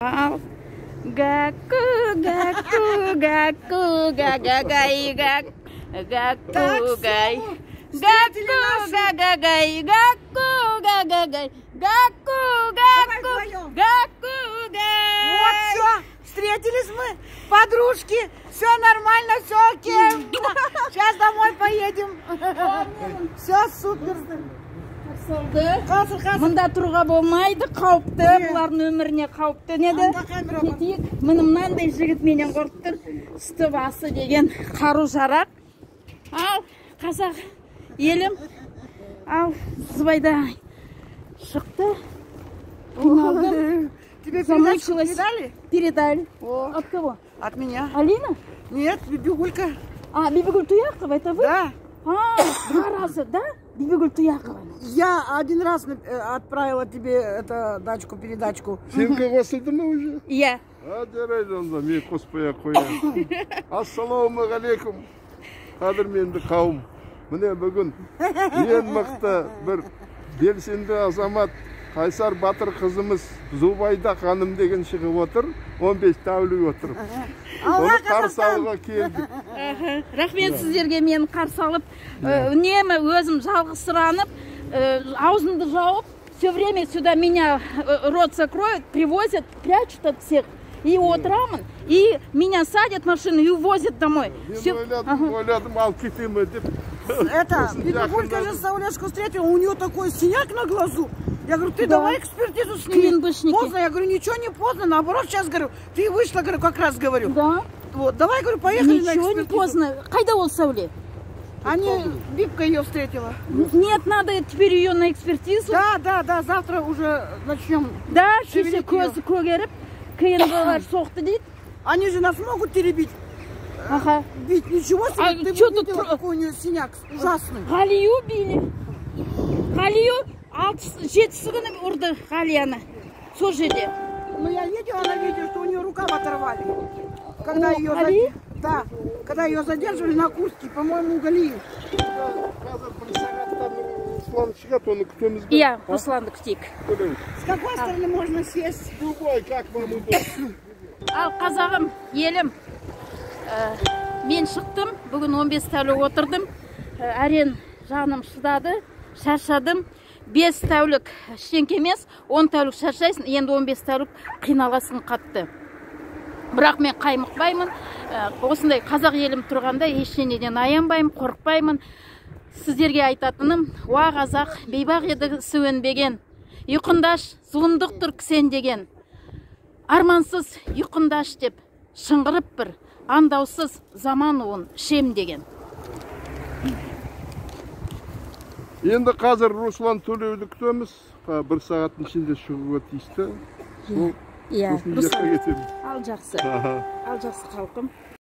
Gaku, gaku, gaku, gagagai, gaku, gai, gaku, gagagai, gaku, gagagai, gaku, gaku, gaku, гай. Вот все, встретились мы, подружки, все нормально, все окей. Сейчас домой поедем. Все супер. Мында тұруға болмайды, қауіпті, бұлардың өміріне қауіпті неді? Кетейік, мынандай жігіт менен қорқып тұр, үсті басы деген қару жарақ. Ал, қазақ елім, ал, Зубайда шықты. Тебе передачку передали? Передали. От кого? От меня. Алина? Нет, Бибигулька. А, Бибигуль Туякова, это вы? Да. А, 2 раза, да? Бибигуль Туякова. Я один раз отправила тебе эту дачку-передачку. Сен қосылды ма уже? Иә. Жарайды онда, мен қоспай қоямын. Ассалаумағалейкум, қадірменді қауым. Міне бүгін ең мықты бір белсенді азамат Қайсар Батыр қызымыз Зубайда ханым деген шығып отыр, 15 тәулік отырып. Оны қарсы алуға келдік. Рахмет сіздерге, мені қарсы алып, үнемі өзім жалғызсыранып, аузымды жауып, все время сюда меня рот закроют, привозят, прячут от всех. И отырамын, и меня садят в машину и увозят домой. Ойладым, алып кетемін деп. Это, Бибигулька же Саулешку встретила, у нее такой синяк на глазу. Я говорю, ты давай экспертизу сними. Поздно, я говорю, ничего не поздно, наоборот, сейчас говорю, ты вышла, говорю, как раз говорю. Да. Вот, давай, говорю, поехали на экспертизу. Ничего не поздно. Қайда ол Сауле? Бибка ее встретила. Нет, надо теперь ее на экспертизу. Да, завтра уже начнем. Да, шеше көзі көгеріп, КНБ-лар соқты дейді. Они же нас могут теребить. Ага. Бить, ничего себе, ты видела, какой у нее синяк ужасный. Ғалию бейли. Ғалию 6-7 күні ұрды Ғалияны. Сол жерде. Ну, я видела на видео, что у нее рукав оторвали. Когда ее когда ее задерживали на Курске, по-моему, Галию. Иә, Русланды күтейік. С какой стороны можно сесть? Любой, как вам удобно. Ал, қазағым, елім, мен шықтым, бүгін 15 тәулік отырдым, әрен жаным шыдады, шаршадым, 5 тәулік ештеңке емес, 10 тәулік шаршайсың, енді 15 тәулік қиналасың қатты. Бірақ мен қаймықпаймын, осындай қазақ елім тұрғанда ештеңеден аянбаймын, қорықпаймын. Сіздерге айтатыным, уа қазақ, бейбақ еді сөнбеген, ұйқындаш, зұлымдықтыр кісендеген. Армансыз ұйқындаш деп, шыңғырып бір, андаусыз заман уын шем деген. Енді қазір Руслан Төлеуді күтеміз. 1 сағаттың ішінде шығуға тиісті. Иә, Руслан. Ал жақсы қалқым.